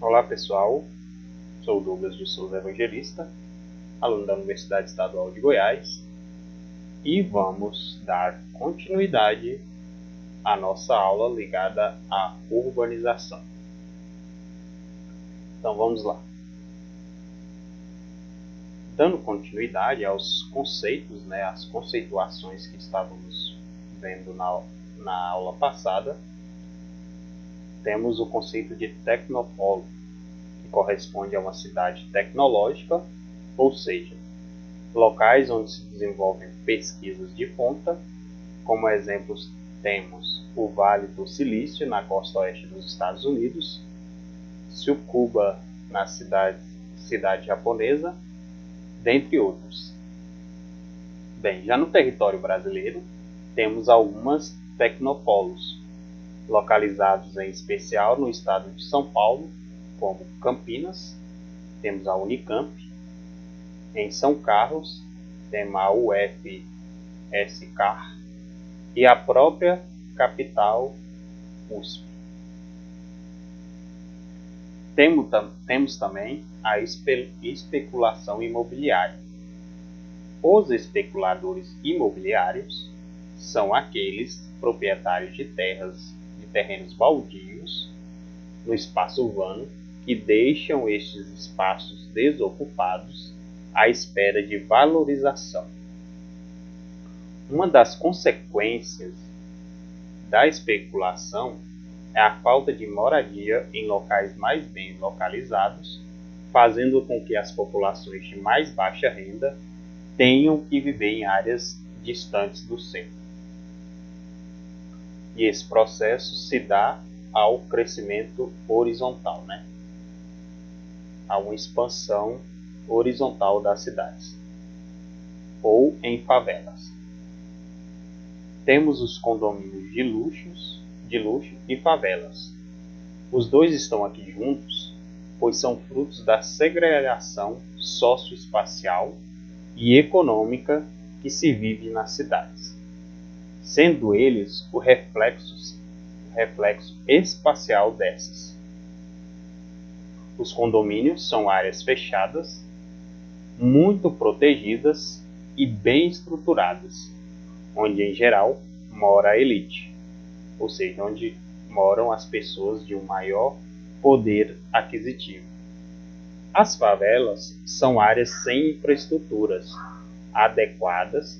Olá pessoal, sou Douglas de Souza Evangelista, aluno da Universidade Estadual de Goiás, e vamos dar continuidade à nossa aula ligada à urbanização. Então vamos lá. Dando continuidade aos conceitos, às conceituações que estávamos vendo na aula passada, temos o conceito de tecnopolo, que corresponde a uma cidade tecnológica, ou seja, locais onde se desenvolvem pesquisas de ponta. Como exemplos temos o Vale do Silício, na costa oeste dos Estados Unidos, Tsukuba, na cidade japonesa, dentre outros. Bem, já no território brasileiro, temos algumas tecnopolos, localizados em especial no estado de São Paulo, como Campinas, temos a Unicamp. Em São Carlos, temos a UFSCar e a própria capital, USP. Temos também a especulação imobiliária. Os especuladores imobiliários são aqueles proprietários de terrenos baldios no espaço urbano que deixam estes espaços desocupados à espera de valorização. Uma das consequências da especulação é a falta de moradia em locais mais bem localizados, fazendo com que as populações de mais baixa renda tenham que viver em áreas distantes do centro. E esse processo se dá ao crescimento horizontal, a uma expansão horizontal das cidades, ou em favelas. Temos os condomínios de luxo e favelas. Os dois estão aqui juntos, pois são frutos da segregação socioespacial e econômica que se vive nas cidades, sendo eles o reflexo espacial dessas. Os condomínios são áreas fechadas, muito protegidas e bem estruturadas, onde em geral mora a elite, ou seja, onde moram as pessoas de um maior poder aquisitivo. As favelas são áreas sem infraestruturas adequadas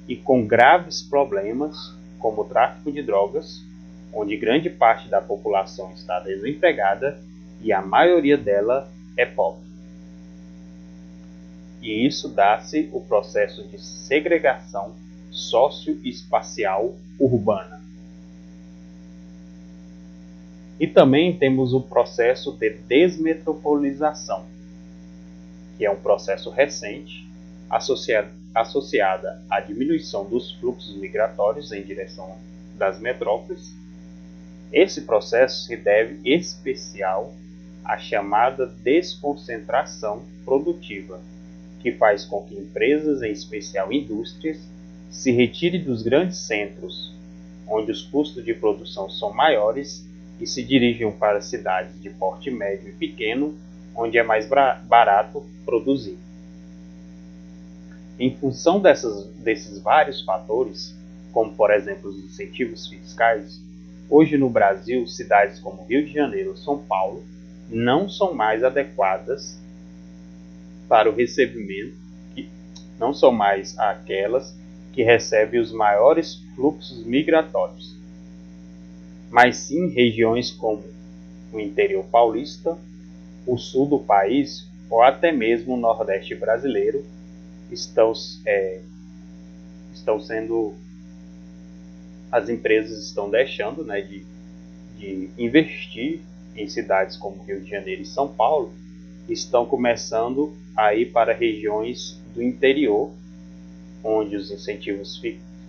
e com graves problemas como o tráfico de drogas, onde grande parte da população está desempregada e a maioria dela é pobre. E isso dá-se o processo de segregação socioespacial urbana. E também temos o processo de desmetropolização, que é um processo recente associada à diminuição dos fluxos migratórios em direção das metrópoles. Esse processo se deve em especial à chamada desconcentração produtiva, que faz com que empresas, em especial indústrias, se retirem dos grandes centros, onde os custos de produção são maiores, e se dirijam para cidades de porte médio e pequeno, onde é mais barato produzir. Em função desses vários fatores, como por exemplo os incentivos fiscais, hoje no Brasil, cidades como Rio de Janeiro ou São Paulo não são mais adequadas para o recebimento, não são mais aquelas que recebem os maiores fluxos migratórios, mas sim regiões como o interior paulista, o sul do país ou até mesmo o nordeste brasileiro as empresas estão deixando de investir em cidades como Rio de Janeiro e São Paulo, estão começando a ir para regiões do interior, onde os incentivos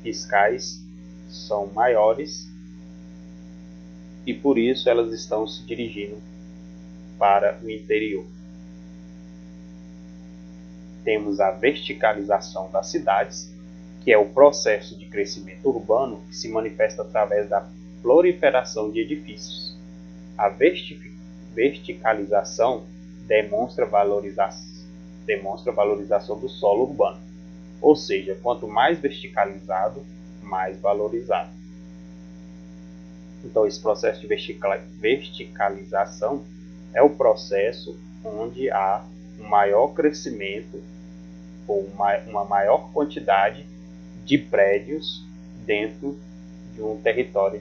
fiscais são maiores e por isso elas estão se dirigindo para o interior. Temos a verticalização das cidades, que é o processo de crescimento urbano que se manifesta através da proliferação de edifícios. A verticalização demonstra valorização do solo urbano, ou seja, quanto mais verticalizado, mais valorizado. Então, esse processo de verticalização é o processo onde há um maior crescimento ou uma maior quantidade de prédios dentro de um território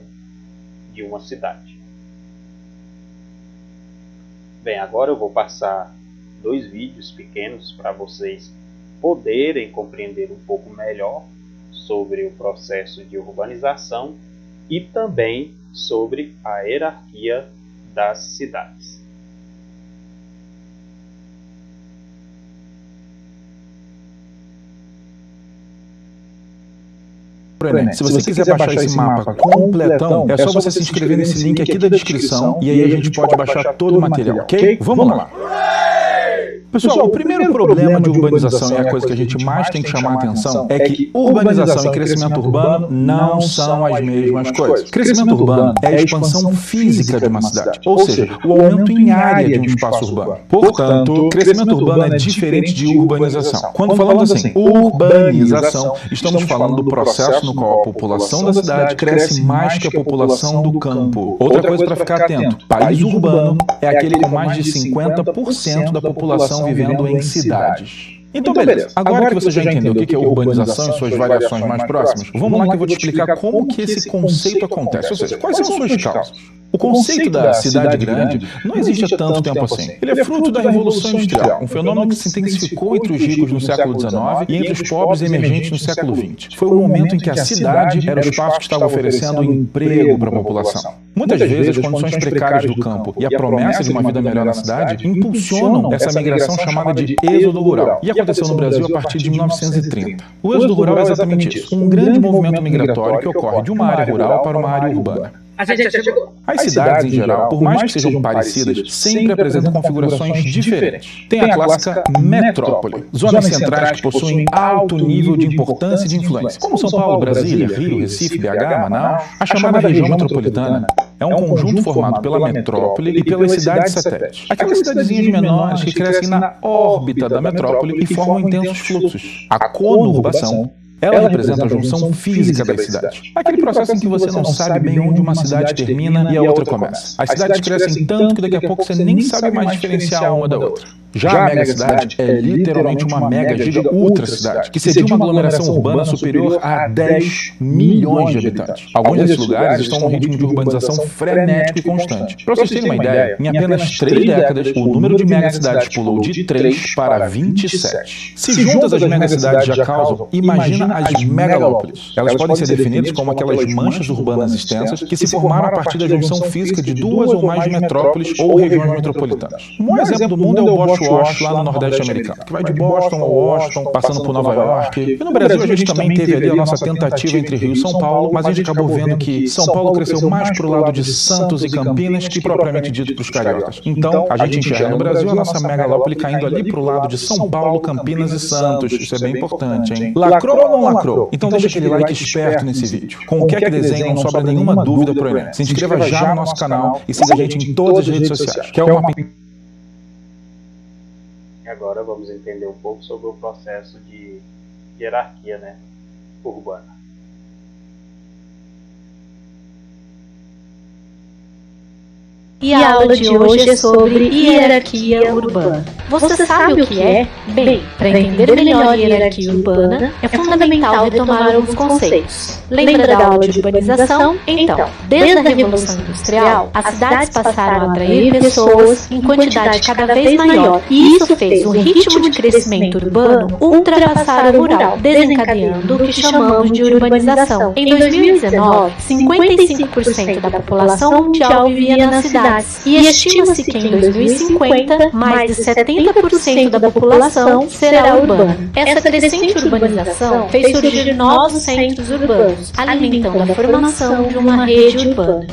de uma cidade. Bem, agora eu vou passar 2 vídeos pequenos para vocês poderem compreender um pouco melhor sobre o processo de urbanização e também sobre a hierarquia das cidades. Se você quiser baixar esse mapa completão, é só você se inscrever nesse link aqui da descrição e aí a gente pode baixar todo o material, ok? Vamos lá! Pessoal, o primeiro problema de urbanização e a coisa que a gente mais tem que chamar a atenção é que urbanização e crescimento urbano não são as mesmas coisas. Crescimento urbano é a expansão física de uma cidade, ou seja, o aumento em área de um espaço urbano. Portanto, crescimento urbano é diferente de urbanização. Quando falamos assim, urbanização, estamos falando do processo no qual a população da cidade cresce mais que a população do campo. Outra coisa para ficar atento, país urbano é aquele com mais de 50% da população vivendo em cidades. Então, beleza. Agora que você já entendeu o que é urbanização e suas variações mais próximas, vamos lá que eu vou te explicar como que esse conceito acontece, ou seja, quais são suas causas. O conceito da cidade grande não existe há tanto tempo assim. Ele é fruto da Revolução Industrial, um fenômeno que se intensificou entre os ricos no século XIX e entre os pobres emergentes no século XX. Foi o momento em que a cidade era o espaço que estava oferecendo emprego para a população. Muitas vezes, as condições precárias do campo e a promessa de uma vida melhor na cidade impulsionam essa migração chamada de êxodo rural. E aconteceu no Brasil a partir de 1930. O êxodo rural é exatamente isso, um grande movimento migratório que ocorre de uma área rural para uma área urbana. A gente já chegou. As cidades, em geral, por mais que sejam parecidas, sempre apresentam configurações diferentes. Tem a clássica metrópole, zonas centrais que possuem alto nível de importância e de influência, como São Paulo, Brasília, Rio, Recife, BH, Manaus. A chamada região metropolitana é um conjunto formado pela metrópole e pelas cidades satélites. Aquelas cidadezinhas menores que crescem na órbita da metrópole e formam intensos fluxos. A conurbação ela representa a junção física das cidades. Aquele processo em que você não sabe bem onde uma cidade termina e a outra começa. As cidades crescem tanto que daqui a pouco você nem sabe mais diferenciar uma da outra. Já a megacidade é literalmente uma mega giga ultra cidade, que cedia uma aglomeração urbana superior a 10 milhões de habitantes. Alguns desses lugares estão num ritmo de urbanização frenético e constante. Para vocês terem uma ideia, em apenas 3 décadas, o número de megacidades pulou de 3 para 27. Se juntas as megacidades já causam, imagina as megalópolis. Elas podem ser definidas como aquelas manchas urbanas extensas que se formaram a partir da junção física de 2 ou mais metrópoles ou regiões metropolitanas. Um bom exemplo do mundo é o Bosch lá no Nordeste americano, que vai de Boston a Washington, passando por Nova York. E no Brasil a gente também teve ali a nossa tentativa entre Rio e São Paulo, mas a gente acabou vendo que São Paulo cresceu mais para o lado de Santos e Campinas que propriamente dito para os cariocas. Então a gente enxerga no Brasil a nossa megalópole caindo ali para o lado de São Paulo, Campinas e Santos. Isso é bem importante, hein? Lacrou ou não lacrou? Então deixa aquele like esperto nesse vídeo. Com o que é que desenho não sobra nenhuma dúvida pro Enem. Se inscreva já no nosso canal e siga a gente em todas as redes sociais. Que é uma... Agora vamos entender um pouco sobre o processo de hierarquia, urbana. E a aula de hoje é sobre hierarquia urbana. Você sabe o que é? Bem, para entender melhor a hierarquia urbana, é fundamental retomar alguns conceitos. Lembra da aula de urbanização? Então, desde a Revolução Industrial, as cidades passaram a atrair pessoas em quantidade cada vez maior, e isso fez o ritmo de crescimento urbano ultrapassar o rural, desencadeando o que chamamos de urbanização. Em 2019, 55% da população mundial vivia nas cidades. E estima-se que em 2050, mais de 70% da população será urbana. Essa crescente urbanização fez surgir novos centros urbanos, alimentando a formação de uma rede urbana.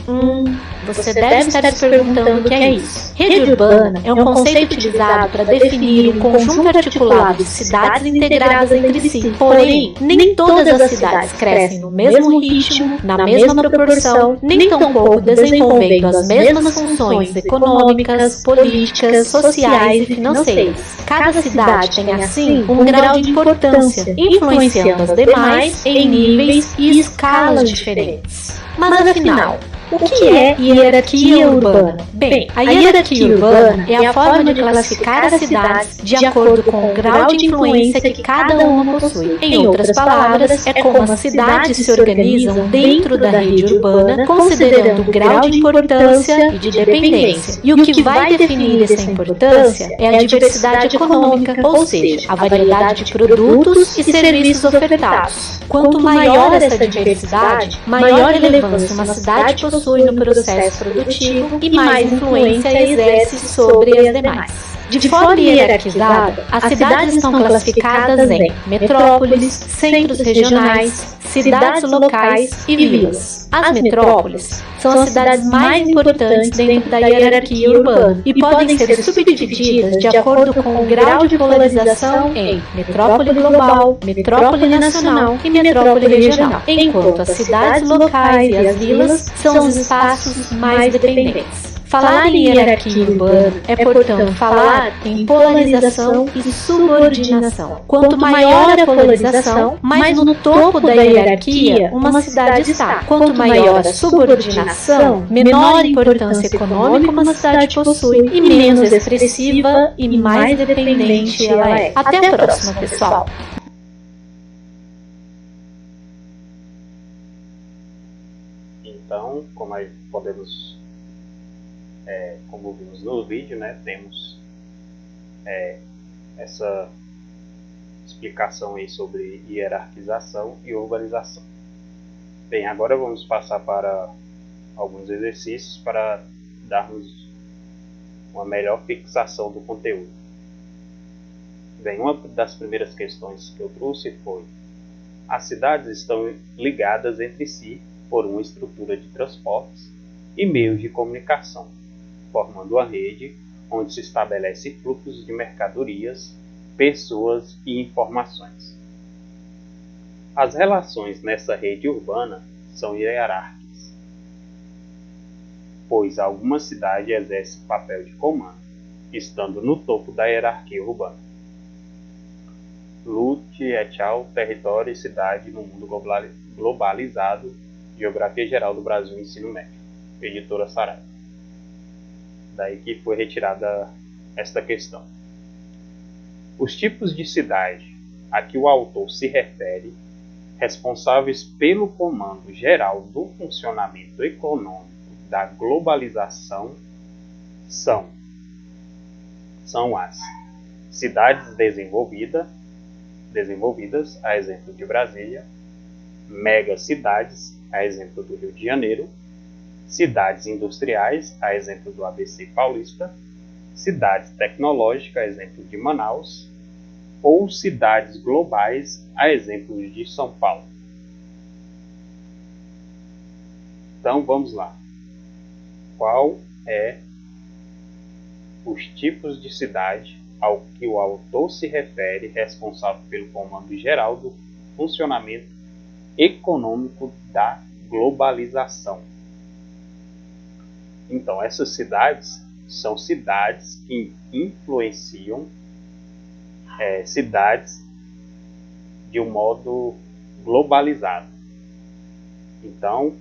Você deve estar se perguntando o que é isso. Rede urbana é um conceito utilizado para definir um conjunto articulado de cidades integradas entre si. Porém, nem todas as cidades crescem no mesmo ritmo, na mesma proporção, nem tampouco desenvolvendo as mesmas funções econômicas, políticas, sociais e financeiras. Cada cidade tem, assim, um grau de importância, influenciando as demais em níveis e escalas diferentes. Mas afinal, o que é hierarquia urbana? Bem, a hierarquia urbana é a forma de classificar as cidades de acordo com o grau de influência que cada uma possui. Em outras palavras, é como as cidades se organizam dentro da rede urbana, considerando o grau de importância e de dependência. E o que vai definir essa importância é a diversidade econômica, ou seja, a variedade de produtos e serviços ofertados. Quanto maior essa diversidade, maior relevância uma cidade possui no processo produtivo e mais influência exerce sobre as demais. De forma hierarquizada, as cidades estão classificadas em metrópoles, centros regionais, cidades locais e vilas. As metrópoles são as cidades mais importantes dentro da hierarquia urbana e podem ser subdivididas de acordo com o grau de polarização em metrópole global, metrópole nacional e metrópole regional, enquanto as cidades locais e as vilas são os espaços mais dependentes. Falar em hierarquia urbana é, portanto, falar em polarização e subordinação. Quanto maior a polarização, mais no topo da hierarquia uma cidade está. Quanto maior a subordinação, menor importância econômica uma cidade possui e menos expressiva e mais dependente ela é. Até a próxima, pessoal! Então, como vimos no vídeo, né, temos essa explicação aí sobre hierarquização e urbanização. Bem, agora vamos passar para alguns exercícios para darmos uma melhor fixação do conteúdo. Bem, uma das primeiras questões que eu trouxe foi: as cidades estão ligadas entre si por uma estrutura de transportes e meios de comunicação, formando uma rede onde se estabelece fluxos de mercadorias, pessoas e informações. As relações nessa rede urbana são hierárquicas, pois alguma cidade exerce papel de comando, estando no topo da hierarquia urbana. Lute et al. Território e cidade no mundo globalizado, Geografia Geral do Brasil, Ensino Médio, editora Saraiva. Daí que foi retirada esta questão. Os tipos de cidade a que o autor se refere, responsáveis pelo comando geral do funcionamento econômico da globalização, são as cidades desenvolvidas, a exemplo de Brasília, megacidades, a exemplo do Rio de Janeiro, cidades industriais, a exemplo do ABC Paulista, cidades tecnológicas, a exemplo de Manaus, ou cidades globais, a exemplo de São Paulo. Então vamos lá. Qual é os tipos de cidade ao que o autor se refere, responsável pelo comando geral do funcionamento econômico da globalização? Então, essas cidades são cidades que influenciam cidades de um modo globalizado. Então,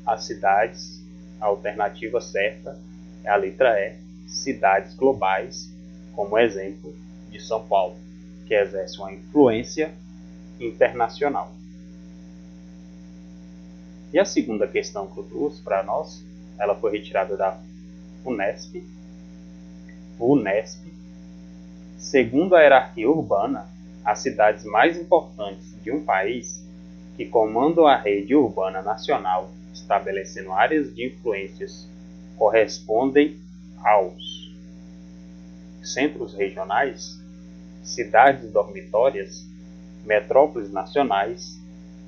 as cidades, a alternativa certa é a letra E, cidades globais, como exemplo de São Paulo, que exerce uma influência internacional. E a segunda questão que eu trouxe para nós, ela foi retirada da Unesp. Segundo a hierarquia urbana, as cidades mais importantes de um país que comandam a rede urbana nacional, estabelecendo áreas de influências, correspondem aos centros regionais, cidades dormitórias, metrópoles nacionais,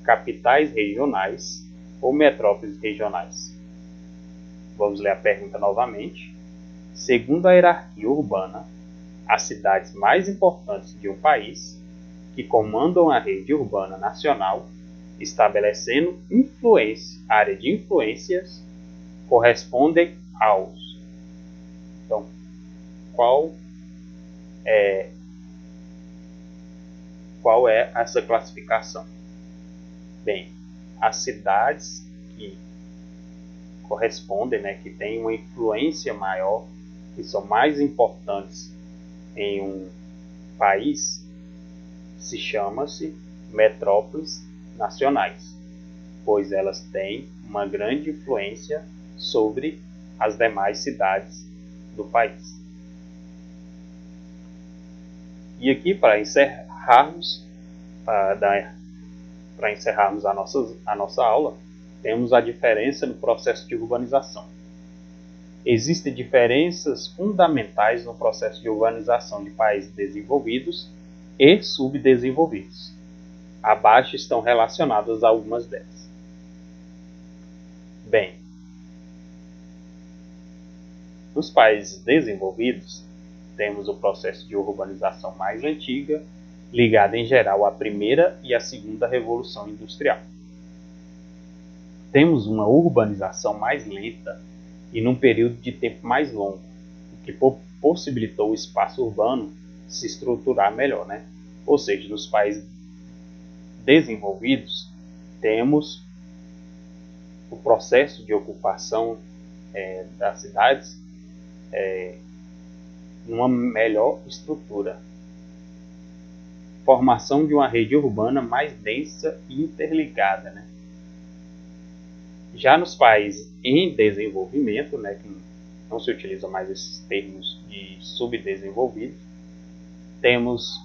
capitais regionais ou metrópoles regionais. Vamos ler a pergunta novamente. Segundo a hierarquia urbana, as cidades mais importantes de um país, que comandam a rede urbana nacional, estabelecendo área de influências, correspondem aos. Então, qual é essa classificação? Bem, as cidades que correspondem, que têm uma influência maior, que são mais importantes em um país, chama-se metrópoles nacionais, pois elas têm uma grande influência sobre as demais cidades do país. E aqui, para encerrarmos a nossa aula, temos a diferença no processo de urbanização. Existem diferenças fundamentais no processo de urbanização de países desenvolvidos e subdesenvolvidos. Abaixo estão relacionadas a algumas delas. Bem, nos países desenvolvidos, temos o processo de urbanização mais antiga, ligada em geral à primeira e à segunda revolução industrial. Temos uma urbanização mais lenta e num período de tempo mais longo, o que possibilitou o espaço urbano se estruturar melhor, Ou seja, nos países desenvolvidos, temos o processo de ocupação das cidades numa melhor estrutura. Formação de uma rede urbana mais densa e interligada, Já nos países em desenvolvimento, que não se utiliza mais esses termos de subdesenvolvido, temos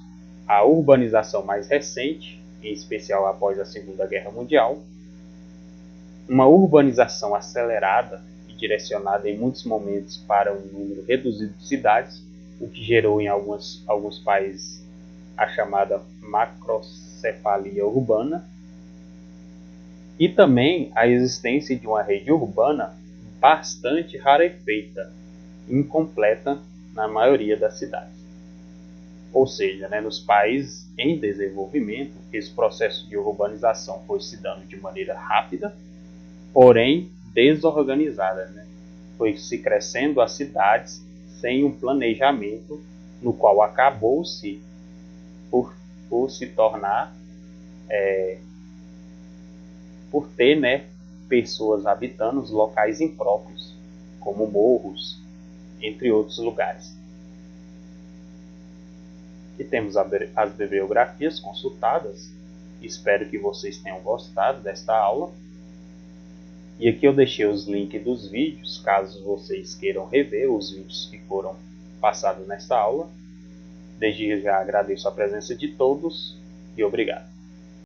a urbanização mais recente, em especial após a Segunda Guerra Mundial, uma urbanização acelerada e direcionada em muitos momentos para um número reduzido de cidades, o que gerou em alguns países a chamada macrocefalia urbana, e também a existência de uma rede urbana bastante rarefeita, incompleta na maioria das cidades. Ou seja, nos países em desenvolvimento, esse processo de urbanização foi se dando de maneira rápida, porém desorganizada. Foi se crescendo as cidades sem um planejamento, no qual acabou-se por se tornar, por ter pessoas habitando os locais impróprios, como morros, entre outros lugares. E temos as bibliografias consultadas. Espero que vocês tenham gostado desta aula. E aqui eu deixei os links dos vídeos, caso vocês queiram rever os vídeos que foram passados nesta aula. Desde já agradeço a presença de todos e obrigado.